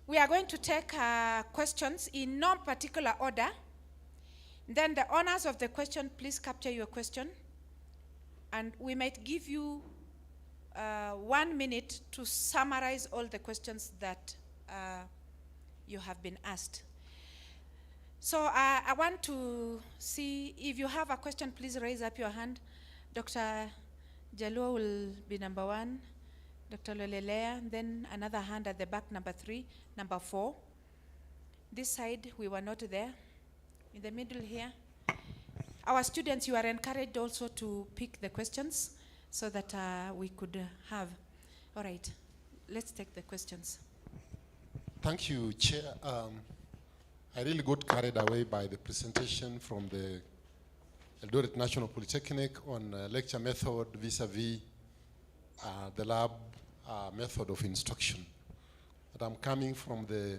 we are going to take questions in no particular order. Then the owners of the question, please capture your question. And we might give you 1 minute to summarize all the questions that you have been asked. So I want to see if you have a question, please raise up your hand. Dr. Jalua will be number 1, Dr. Lolelea, then another hand at the back, number 3, number 4. This side, we were not there. In the middle here. Our students, you are encouraged also to pick the questions so that we could have. All right, let's take the questions. Thank you, Chair. I really got carried away by the presentation from the Eldoret National Polytechnic on lecture method vis-a-vis the lab method of instruction. But I'm coming from the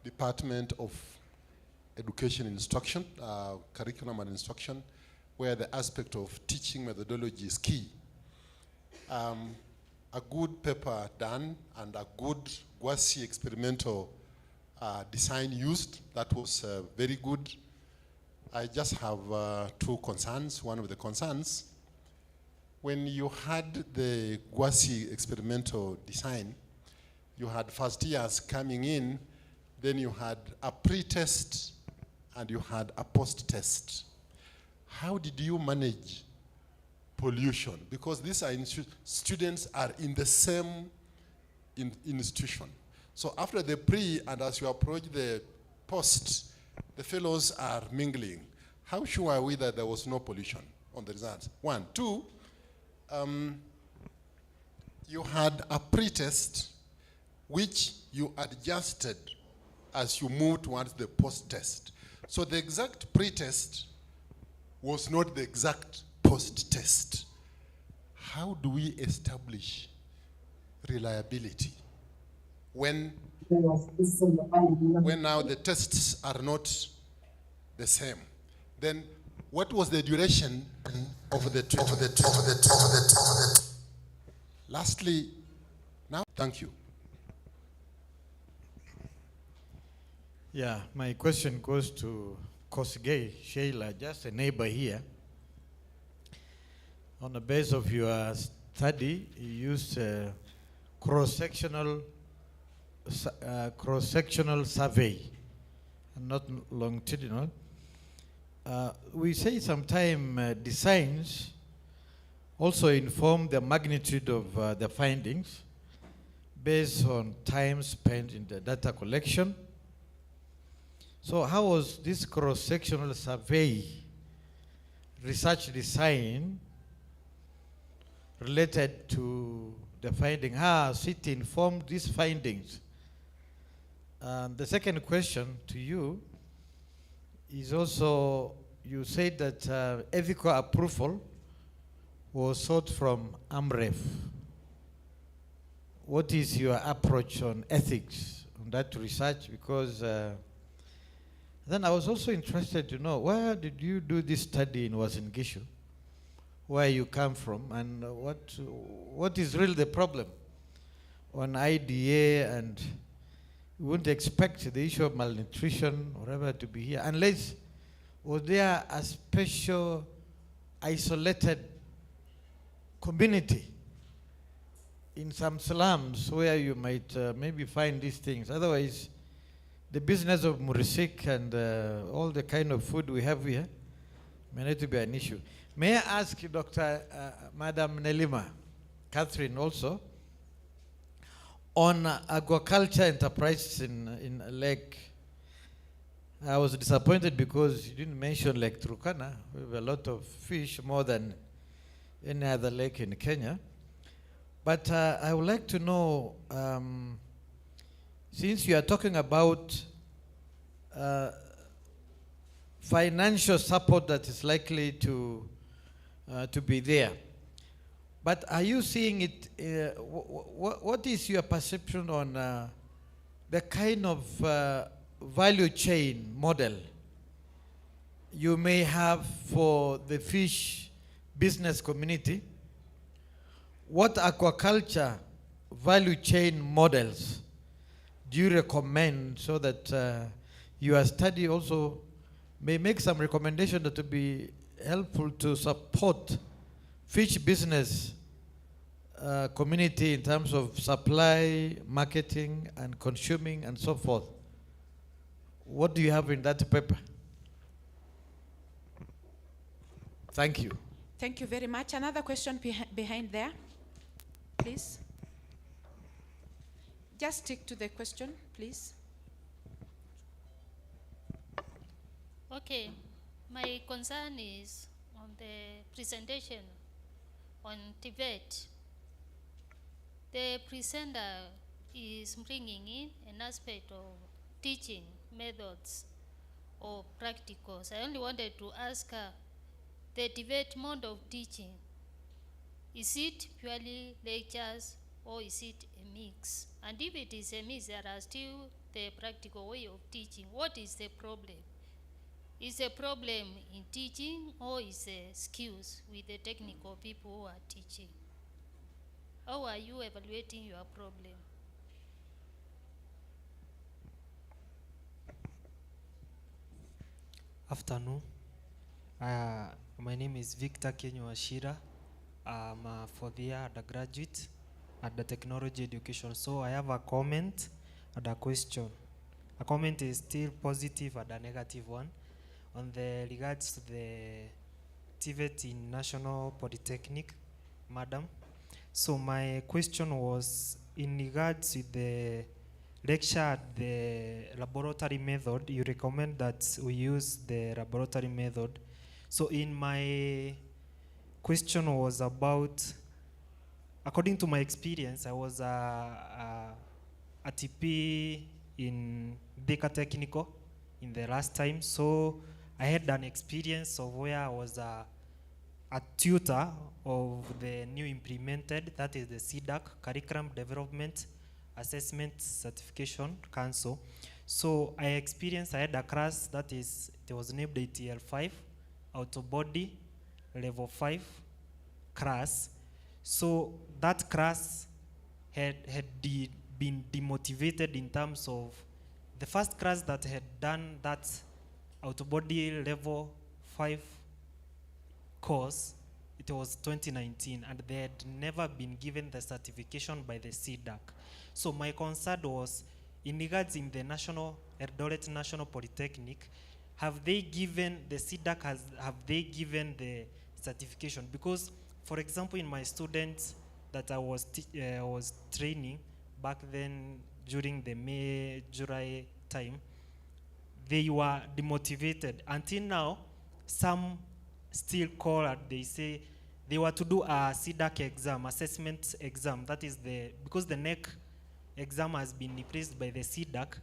Department of Education Instruction, Curriculum and Instruction, where the aspect of teaching methodology is key. A good paper done and a good quasi experimental design used, that was very good. I just have 2 concerns. One of the concerns, when you had the quasi experimental design, you had first years coming in, then you had a pre-test and you had a post-test. How did you manage pollution? Because these are students are in the same institution. So after the pre and as you approach the post, the fellows are mingling. How sure are we that there was no pollution on the results? 1. 2, you had a pre-test which you adjusted as you moved towards the post-test. So the exact pre-test was not the exact post-test. How do we establish reliability when now the tests are not the same? Then what was the duration of the treatment? Lastly, now, thank you. Yeah, my question goes to Kosgei Sheila, just a neighbor here. On the base of your study, you used cross-sectional survey, and not longitudinal. We say sometimes designs also inform the magnitude of the findings based on time spent in the data collection. So how was this cross-sectional survey research design related to the finding? How has it informed these findings? The second question to you is also, you said that ethical approval was sought from AMREF. What is your approach on ethics on that research? Because then I was also interested to know, where did you do this study in Uasin-Gishu? Where you come from, and what is really the problem on IDA? And you wouldn't expect the issue of malnutrition or whatever to be here, unless was there a special isolated community in some slums where you might maybe find these things. Otherwise, the business of murisik and all the kind of food we have here may not be an issue. May I ask Dr. Madam Nelima, Catherine also, on aquaculture enterprises in Lake. I was disappointed because you didn't mention Lake Turkana. We have a lot of fish, more than any other lake in Kenya. But I would like to know, since you are talking about financial support that is likely to be there, but are you seeing it, what is your perception on the kind of value chain model you may have for the fish business community? What aquaculture value chain models do you recommend so that your study also may make some recommendation that will be helpful to support fish business community in terms of supply, marketing, and consuming, and so forth? What do you have in that paper? Thank you. Thank you very much. Another question behind there, please. Just stick to the question, please. Okay, my concern is on the presentation on Tibet. The presenter is bringing in an aspect of teaching methods or practicals. I only wanted to ask her, the Tibet mode of teaching, is it purely lectures or is it a mix? And if it is a mix, there are still the practical way of teaching. What is the problem? Is the problem in teaching or is the skills with the technical people who are teaching? How are you evaluating your problem? Afternoon. My name is Victor Kenyo Ashira. I'm a fourth-year undergraduate at the technology education. So I have a comment and a question. A comment is still positive and a negative one on the regards to the Tibet National Polytechnic, madam. So my question was in regards to the lecture, the laboratory method. You recommend that we use the laboratory method. So in my question was about, according to my experience, I was a TP in Beka Technical in the last time. So I had an experience of where I was a tutor of the new implemented, that is the CDAC, Curriculum Development Assessment Certification Council. So I had a class that is, it was named ATL 5, Auto Body Level 5 class. So that class had been demotivated in terms of the first class that had done that Auto Body Level 5 course, it was 2019, and they had never been given the certification by the CDAC. So my concern was, in regards in the Eldoret National Polytechnic, have they given, the CDAC have they given the certification? Because, for example, in my students that I was training back then during the May, July time, they were demotivated. Until now, some still call and they say they were to do a CDAC exam, assessment exam. That is because the NEC exam has been replaced by the CDAC,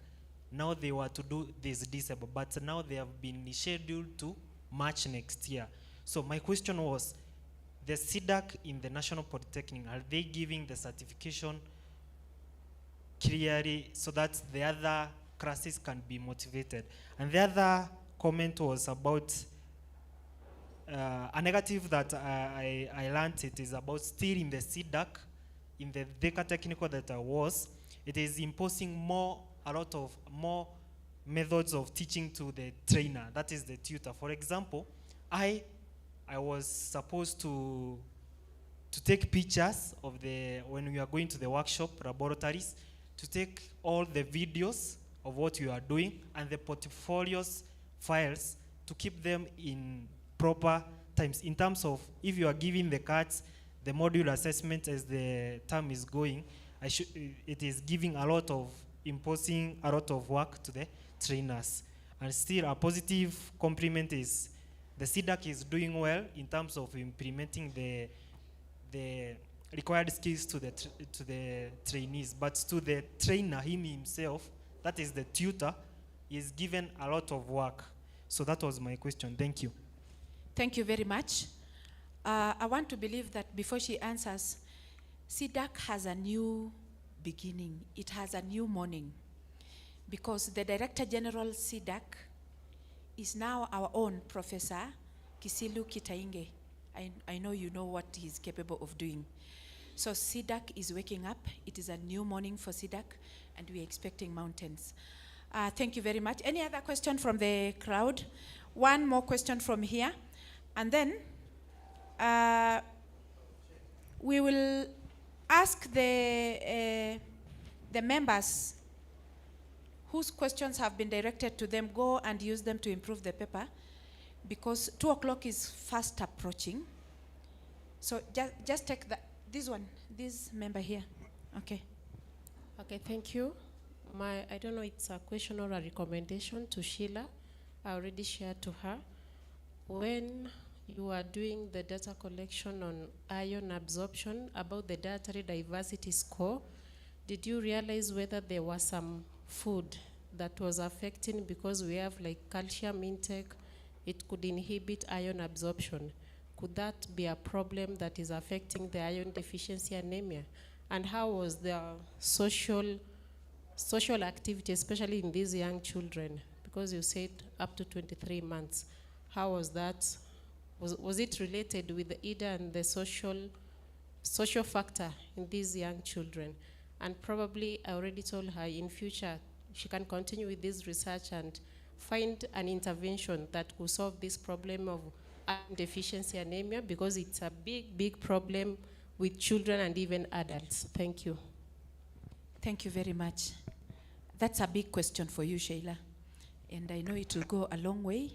now they were to do this December, but now they have been scheduled to March next year. So my question was, the CDAC in the National Polytechnic, are they giving the certification clearly so that the other classes can be motivated? And the other comment was about a negative that I learned. It is about still in the CDAC, in the Deca Technical that I was, it is imposing a lot of more methods of teaching to the trainer, that is the tutor. For example, I was supposed to take pictures of when we are going to the workshop laboratories, to take all the videos of what you are doing and the portfolios files to keep them in proper times. In terms of, if you are giving the cards, the module assessment as the term is going, it is giving imposing a lot of work to the trainers. And still a positive compliment is the CDAC is doing well in terms of implementing the required skills to the trainees, but to the trainer himself, that is the tutor, is given a lot of work. So that was my question. Thank you. Thank you very much. I want to believe that before she answers, CDAC has a new beginning. It has a new morning, because the Director General CDAC is now our own Professor Kisilu Kitainge. I know you know what he's capable of doing. So SIDAC is waking up. It is a new morning for SIDAC, and we are expecting mountains. Thank you very much. Any other question from the crowd? One more question from here. And then we will ask the members whose questions have been directed to them, go and use them to improve the paper, because 2 o'clock is fast approaching. So just take this member here. Okay. Okay, thank you. I don't know, it's a question or a recommendation to Sheila. I already shared to her. When you are doing the data collection on iron absorption about the dietary diversity score, did you realize whether there was some food that was affecting, because we have like calcium intake, it could inhibit iron absorption? Could that be a problem that is affecting the iron deficiency anemia? And how was the social activity, especially in these young children? Because you said up to 23 months. How was that? Was it related with the IDA and the social factor in these young children? And probably I already told her in future she can continue with this research and find an intervention that will solve this problem of iron deficiency anemia, because it's a big, big problem with children and even adults. Thank you. Thank you very much. That's a big question for you, Sheila. And I know it will go a long way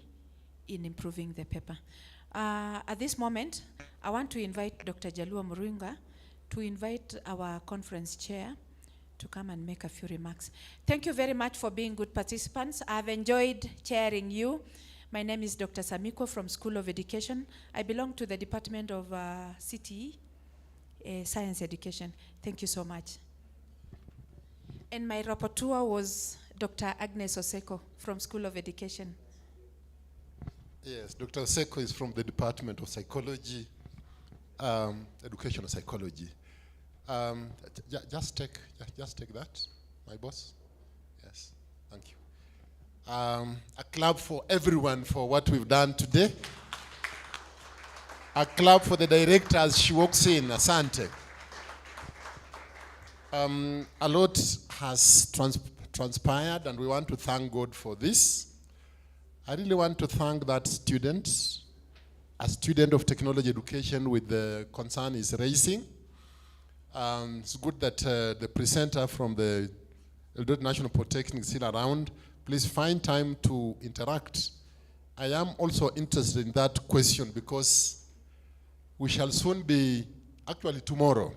in improving the paper. At this moment, I want to invite Dr. Jalua Murunga to invite our conference chair to come and make a few remarks. Thank you very much for being good participants. I've enjoyed chairing you. My name is Dr. Samiko from School of Education. I belong to the Department of CTE, Science Education. Thank you so much. And my rapporteur was Dr. Agnes Oseko from School of Education. Yes, Dr. Oseko is from the Department of Psychology, Educational Psychology. Just take that, my boss. Yes, thank you. A clap for everyone for what we've done today. A clap for the director as she walks in, Asante. A lot has transpired, and we want to thank God for this. I really want to thank that student, a student of technology education with the concern is raising. It's good that the presenter from the Eldoret National Polytechnic is still around. Please find time to interact. I am also interested in that question, because we shall soon be, actually tomorrow,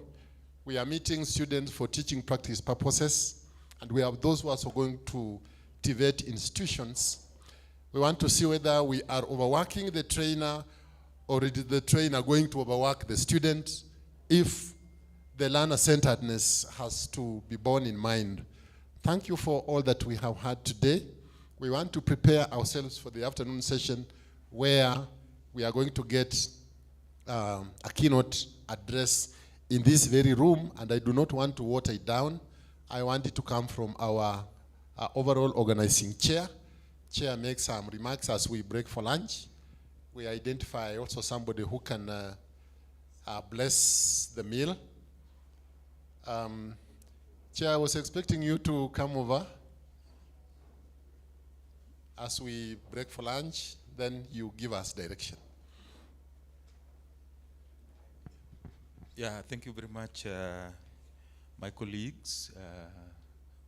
we are meeting students for teaching practice purposes, and we have those who are also going to TVET institutions. We want to see whether we are overworking the trainer, or is the trainer going to overwork the student, if the learner-centeredness has to be borne in mind. Thank you for all that we have had today. We want to prepare ourselves for the afternoon session, where we are going to get a keynote address in this very room, and I do not want to water it down. I want it to come from our overall organizing chair. Chair makes some remarks as we break for lunch. We identify also somebody who can bless the meal. Chair, I was expecting you to come over as we break for lunch, then you give us direction. Yeah, thank you very much, my colleagues.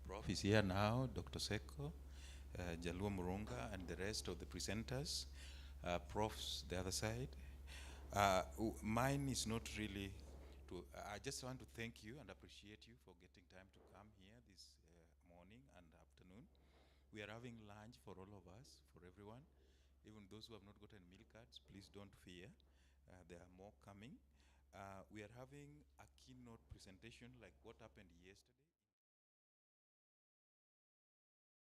Prof is here now, Dr. Seko, Jalua Murunga, and the rest of the presenters. Prof's the other side. Mine is not really I just want to thank you and appreciate you for getting time to come here this morning and afternoon. We are having lunch for all of us, for everyone. Even those who have not gotten meal cards, please don't fear. There are more coming. We are having a keynote presentation like what happened yesterday.